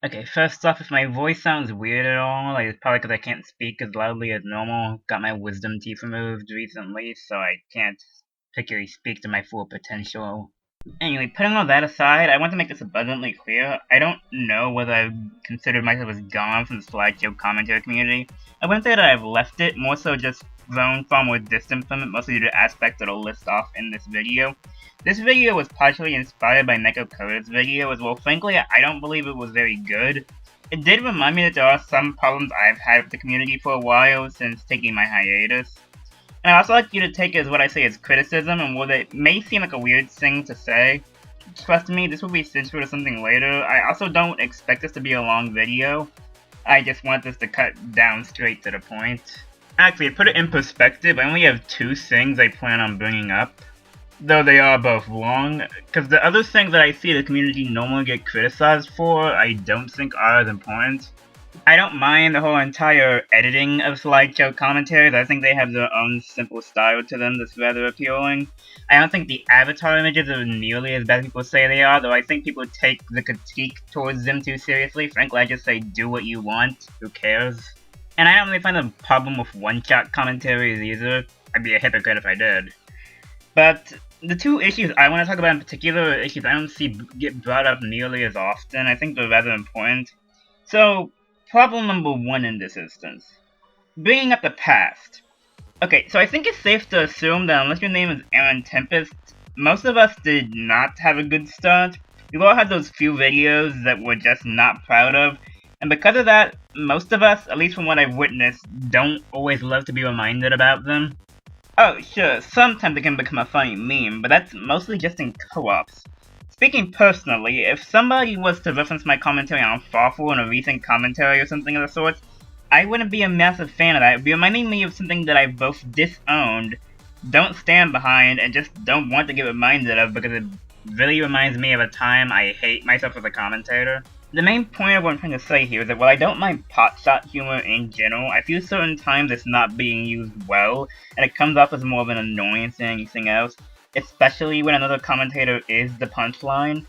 Okay, first off, if my voice sounds weird at all, like, it's probably because I can't speak as loudly as normal. Got my wisdom teeth removed recently, so I can't particularly speak to my full potential. Anyway, putting all that aside, I want to make this abundantly clear. I don't know whether I've considered myself as gone from the Slideshow Commentary Community. I wouldn't say that I've left it, more so just grown far more distant from it, mostly due to aspects that I'll list off in this video. This video was partially inspired by Neko Koda's video, as well frankly I don't believe it was very good. It did remind me that there are some problems I've had with the community for a while since taking my hiatus. And I also like you to take it as what I say as criticism, and while it may seem like a weird thing to say, trust me, this will be censored or something later. I also don't expect this to be a long video. I just want this to cut down straight to the point. Actually, to put it in perspective, I only have 2 things I plan on bringing up, though they are both long, because the other things that I see the community normally get criticized for, I don't think are as important. I don't mind the whole entire editing of slideshow commentaries. I think they have their own simple style to them that's rather appealing. I don't think the avatar images are nearly as bad as people say they are, though I think people take the critique towards them too seriously. Frankly, I just say do what you want, who cares? And I don't really find a problem with one-shot commentaries either. I'd be a hypocrite if I did. But the 2 issues I want to talk about in particular are issues I don't see get brought up nearly as often. I think they're rather important. So, problem number 1 in this instance. Bringing up the past. Okay, so I think it's safe to assume that unless your name is Aaron Tempest, most of us did not have a good start. We've all had those few videos that we're just not proud of, and because of that, most of us, at least from what I've witnessed, don't always love to be reminded about them. Oh, sure, sometimes it can become a funny meme, but that's mostly just in co-ops. Speaking personally, if somebody was to reference my commentary on Farfel in a recent commentary or something of the sort, I wouldn't be a massive fan of that. It would be reminding me of something that I've both disowned, don't stand behind, and just don't want to get reminded of because it really reminds me of a time I hate myself as a commentator. The main point of what I'm trying to say here is that while I don't mind potshot humor in general, I feel certain times it's not being used well, and it comes off as more of an annoyance than anything else, especially when another commentator is the punchline.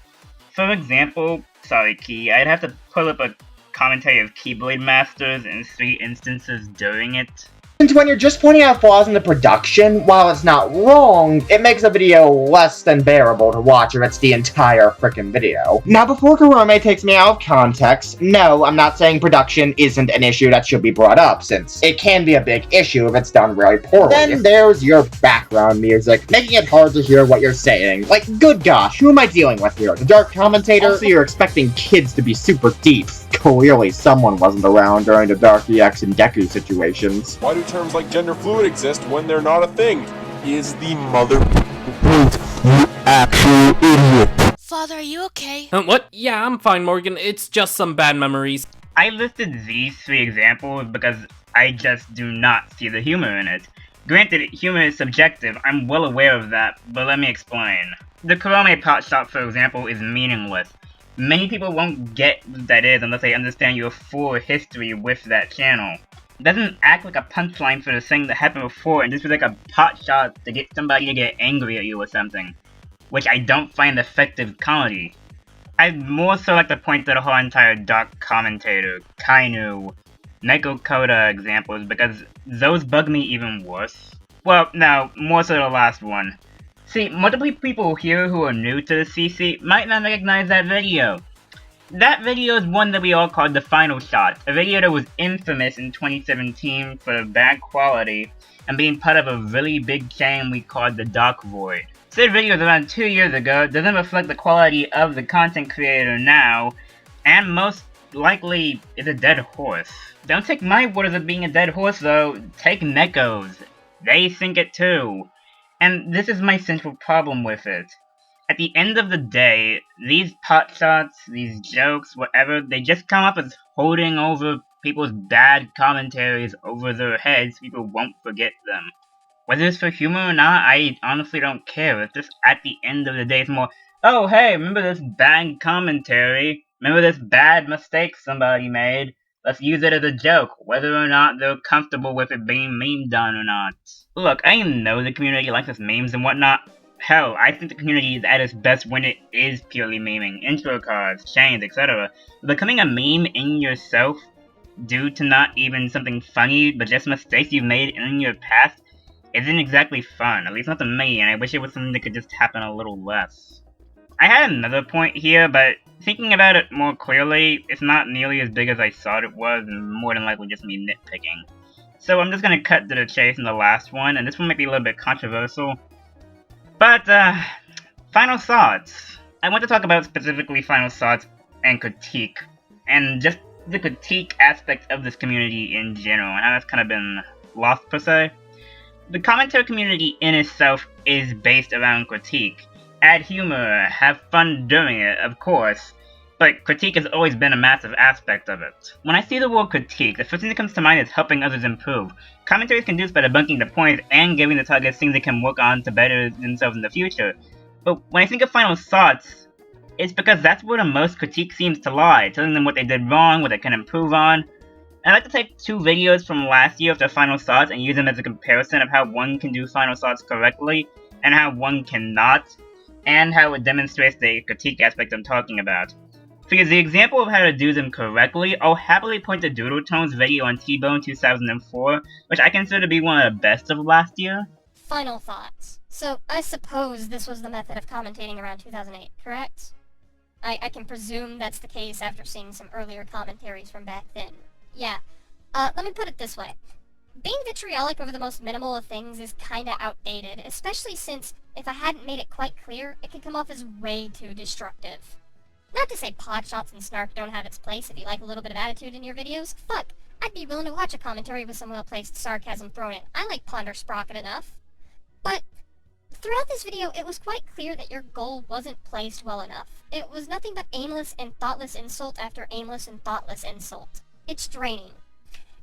For example, sorry Key, I'd have to pull up a commentary of Keyblade Masters in 3 instances during it. And when you're just pointing out flaws in the production, while it's not wrong, it makes a video less than bearable to watch if it's the entire frickin' video. Now, before Kurome takes me out of context, no, I'm not saying production isn't an issue that should be brought up, since it can be a big issue if it's done really poorly. Then there's your background music, making it hard to hear what you're saying. Like, good gosh, who am I dealing with here? The dark commentator? Also, you're expecting kids to be super deep. Clearly someone wasn't around during the Dark EX and Deku situations. Why do terms like gender fluid exist when they're not a thing? Is the mother you actual idiot. Father, are you okay? What? Yeah, I'm fine, Morgan. It's just some bad memories. I listed these 3 examples because I just do not see the humor in it. Granted, humor is subjective, I'm well aware of that, but let me explain. The Kurome potshot, for example, is meaningless. Many people won't get what that is unless they understand your full history with that channel. It doesn't act like a punchline for the thing that happened before and just be like a pot shot to get somebody to get angry at you or something, which I don't find effective comedy. I'd more so like to point to the whole entire Dark Commentator, Kainu, Neko Koda examples because those bug me even worse. Well, no, more so the last one. See, multiple people here who are new to the CC might not recognize that video. That video is one that we all called the Final Shot, a video that was infamous in 2017 for bad quality and being part of a really big chain we called the Dark Void. Said video is around 2 years ago, doesn't reflect the quality of the content creator now, and most likely is a dead horse. Don't take my word as it being a dead horse though, take Neko's. They think it too. And this is my central problem with it. At the end of the day, these potshots, these jokes, whatever, they just come up as holding over people's bad commentaries over their heads so people won't forget them. Whether it's for humor or not, I honestly don't care. It's just at the end of the day, it's more, oh hey, remember this bad commentary? Remember this bad mistake somebody made? Let's use it as a joke, whether or not they're comfortable with it being memed on or not. Look, I know the community likes us memes and whatnot, Hell, I think the community is at its best when it is purely memeing, intro cards, chains, etc. Becoming a meme in yourself due to not even something funny, but just mistakes you've made in your past, isn't exactly fun, at least not to me, and I wish it was something that could just happen a little less. I had another point here, but thinking about it more clearly, it's not nearly as big as I thought it was, and more than likely just me nitpicking. So I'm just gonna cut to the chase in the last one, and this one might be a little bit controversial. But, final thoughts. I want to talk about specifically final thoughts and critique, and just the critique aspect of this community in general, and how that's kind of been lost per se. The commentary community in itself is based around critique. Add humor, have fun doing it, of course, but critique has always been a massive aspect of it. When I see the word critique, the first thing that comes to mind is helping others improve. Commentaries can do this by debunking the points and giving the targets things they can work on to better themselves in the future. But when I think of final thoughts, it's because that's where the most critique seems to lie, telling them what they did wrong, what they can improve on. I'd like to take 2 videos from last year of their final thoughts and use them as a comparison of how one can do final thoughts correctly, and how one cannot, and how it demonstrates the critique aspect I'm talking about. For the example of how to do them correctly, I'll happily point to Doodle Tone's video on T-Bone 2004, which I consider to be one of the best of last year. Final thoughts. So, I suppose this was the method of commentating around 2008, correct? I can presume that's the case after seeing some earlier commentaries from back then. Yeah. Let me put it this way. Being vitriolic over the most minimal of things is kinda outdated, especially since, if I hadn't made it quite clear, it can come off as way too destructive. Not to say potshots and snark don't have its place if you like a little bit of attitude in your videos. Fuck, I'd be willing to watch a commentary with some well-placed sarcasm thrown in. I like Ponder Sprocket enough. But throughout this video, it was quite clear that your goal wasn't placed well enough. It was nothing but aimless and thoughtless insult after aimless and thoughtless insult. It's draining.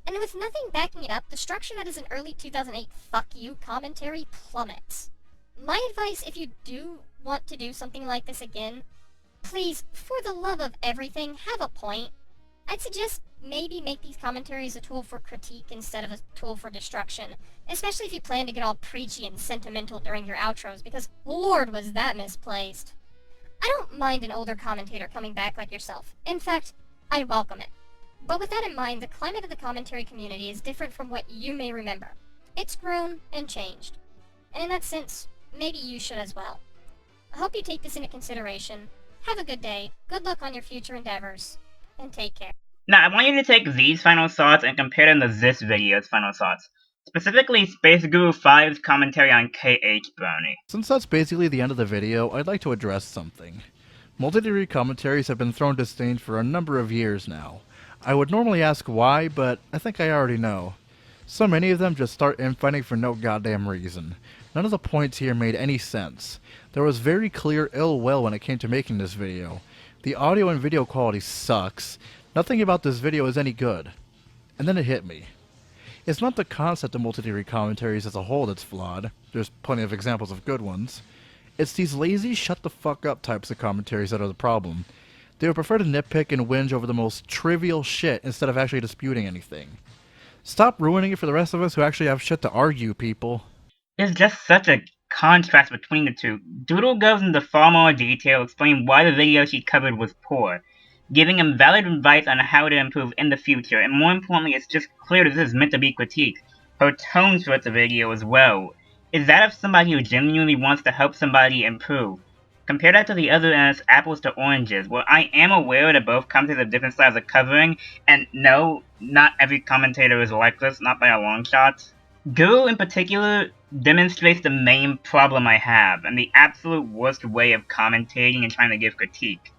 And with nothing backing it up, the structure that is an early 2008 fuck you commentary plummets. My advice, if you do want to do something like this again, please, for the love of everything, have a point. I'd suggest maybe make these commentaries a tool for critique instead of a tool for destruction, especially if you plan to get all preachy and sentimental during your outros, because Lord was that misplaced. I don't mind an older commentator coming back like yourself. In fact, I welcome it. But with that in mind, the climate of the commentary community is different from what you may remember. It's grown and changed. And in that sense, maybe you should as well. I hope you take this into consideration. Have a good day, good luck on your future endeavors, and take care. Now, I want you to take these final thoughts and compare them to this video's final thoughts. Specifically, Space Guru 5's commentary on KH Brownie. Since that's basically the end of the video, I'd like to address something. Multi-degree commentaries have been thrown to stain for a number of years now. I would normally ask why, but I think I already know. So many of them just start infighting for no goddamn reason. None of the points here made any sense. There was very clear ill will when it came to making this video. The audio and video quality sucks. Nothing about this video is any good. And then it hit me. It's not the concept of multi-degree commentaries as a whole that's flawed. There's plenty of examples of good ones. It's these lazy shut the fuck up types of commentaries that are the problem. They would prefer to nitpick and whinge over the most trivial shit instead of actually disputing anything. Stop ruining it for the rest of us who actually have shit to argue, people. There's just such a contrast between the two. Doodle goes into far more detail explaining why the video she covered was poor, giving him valid advice on how to improve in the future, and more importantly, it's just clear that this is meant to be critique. Her tone throughout the video as well is that of somebody who genuinely wants to help somebody improve. Compare that to the other and it's apples to oranges. Well, I am aware that both commentators have different styles of covering, and no, not every commentator is like this, not by a long shot. Guru in particular demonstrates the main problem I have, and the absolute worst way of commentating and trying to give critique.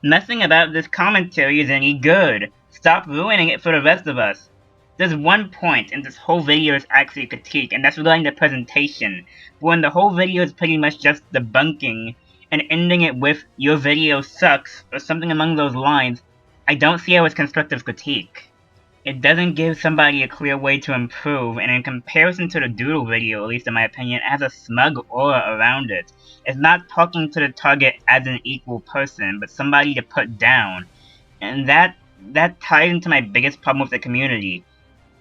Nothing about this commentary is any good. Stop ruining it for the rest of us. There's one point in this whole video is actually a critique, and that's regarding the presentation. When the whole video is pretty much just debunking, and ending it with, your video sucks, or something along those lines, I don't see how it's constructive critique. It doesn't give somebody a clear way to improve, and in comparison to the Doodle video, at least in my opinion, it has a smug aura around it. It's not talking to the target as an equal person, but somebody to put down. And that ties into my biggest problem with the community.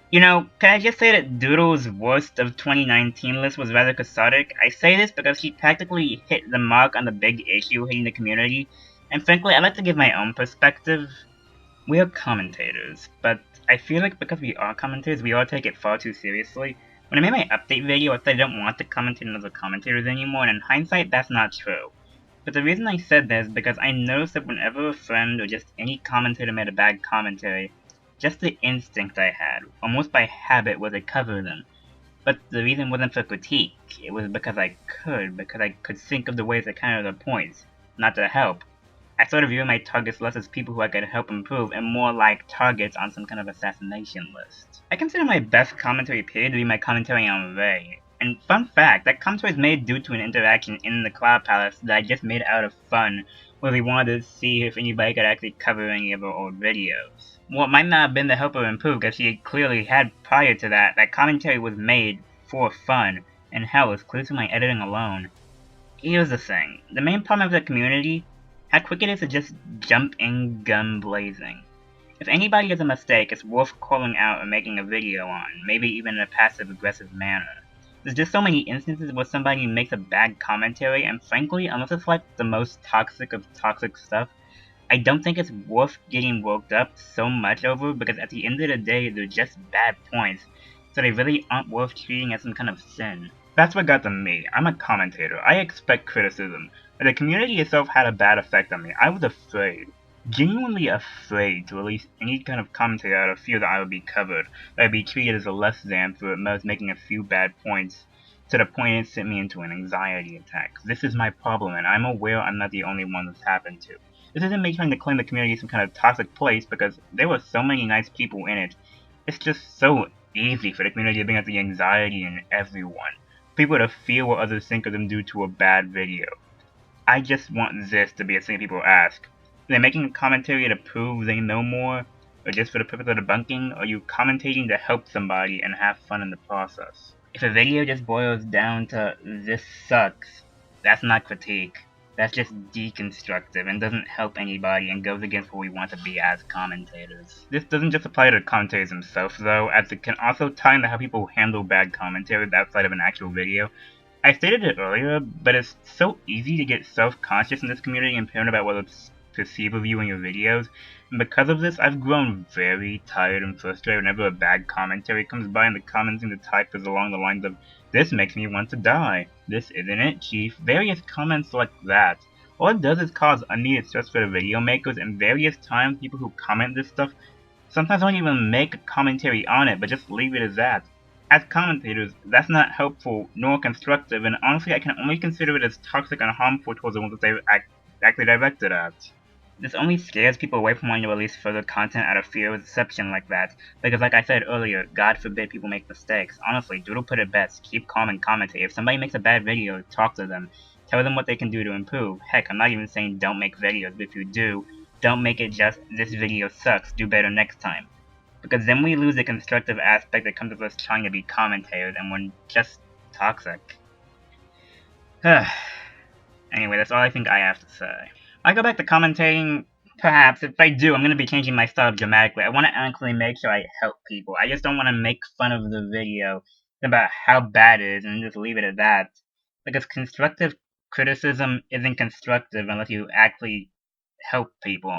You know, can I just say that Doodle's worst of 2019 list was rather cathartic? I say this because she practically hit the mark on the big issue hitting the community, and frankly, I like to give my own perspective. We are commentators, but I feel like because we are commentators, we all take it far too seriously. When I made my update video, I said I don't want to commentate on other commentators anymore, and in hindsight, that's not true. But the reason I said that is because I noticed that whenever a friend or just any commentator made a bad commentary, just the instinct I had, almost by habit, was to cover them. But the reason wasn't for critique, it was because I could think of the ways to counter their points, not to help. I sort of view my targets less as people who I could help improve and more like targets on some kind of assassination list. I consider my best commentary period to be my commentary on Ray. And fun fact, that commentary was made due to an interaction in the Cloud Palace that I just made out of fun, where we wanted to see if anybody could actually cover any of our old videos. What might not have been to help her improve, because she clearly had prior to that, that commentary was made for fun, and hell, it's clear to my editing alone. Here's the thing, the main problem of the community, how quick it is to just jump in gun blazing. If anybody does a mistake, it's worth calling out and making a video on, maybe even in a passive-aggressive manner. There's just so many instances where somebody makes a bad commentary, and frankly, unless it's like the most toxic of toxic stuff, I don't think it's worth getting worked up so much over, because at the end of the day, they're just bad points, so they really aren't worth treating as some kind of sin. That's what got to me. I'm a commentator. I expect criticism. But the community itself had a bad effect on me. I was afraid. Genuinely afraid to release any kind of commentary out of fear that I would be covered, that I'd be treated as a less than for making a few bad points, to the point it sent me into an anxiety attack. This is my problem, and I'm aware I'm not the only one this happened to. This isn't me trying to claim the community is some kind of toxic place, because there were so many nice people in it. It's just so easy for the community to bring out the anxiety in everyone. People to feel what others think of them due to a bad video. I just want this to be a thing people ask. Are they making a commentary to prove they know more, or just for the purpose of debunking, or are you commentating to help somebody and have fun in the process? If a video just boils down to "this sucks," that's not critique. That's just deconstructive and doesn't help anybody and goes against what we want to be as commentators. This doesn't just apply to the commentators themselves though, as it can also tie into how people handle bad commentaries outside of an actual video. I stated it earlier, but it's so easy to get self-conscious in this community and paranoid about what it's perceived of you in your videos, and because of this, I've grown very tired and frustrated whenever a bad commentary comes by and the comments in the type is along the lines of, "This makes me want to die," "This isn't it, Chief," various comments like that. All it does is cause unneeded stress for the video makers, and various times people who comment this stuff sometimes don't even make a commentary on it, but just leave it as that. As commentators, that's not helpful nor constructive, and honestly I can only consider it as toxic and harmful towards the ones that they've actually directed at. This only scares people away from wanting to release further content out of fear of deception like that, because like I said earlier, God forbid people make mistakes. Honestly, Doodle put it best, keep calm and commentate. If somebody makes a bad video, talk to them. Tell them what they can do to improve. Heck, I'm not even saying don't make videos, but if you do, don't make it just, "this video sucks, do better next time." Because then we lose the constructive aspect that comes with us trying to be commentators, and we're just toxic. Anyway, that's all I think I have to say. I go back to commentating, perhaps. If I do, I'm going to be changing my style dramatically. I want to actually make sure I help people. I just don't want to make fun of the video about how bad it is and just leave it at that. Because constructive criticism isn't constructive unless you actually help people.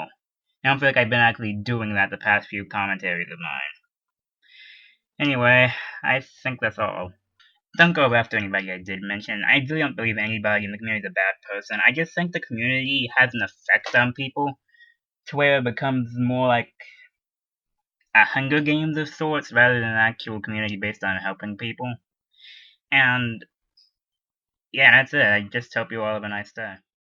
I don't feel like I've been actually doing that the past few commentaries of mine. Anyway, I think that's all. Don't go after anybody I did mention. I really don't believe anybody in the community is a bad person. I just think the community has an effect on people to where it becomes more like a Hunger Games of sorts rather than an actual community based on helping people. And yeah, that's it. I just hope you all have a nice day.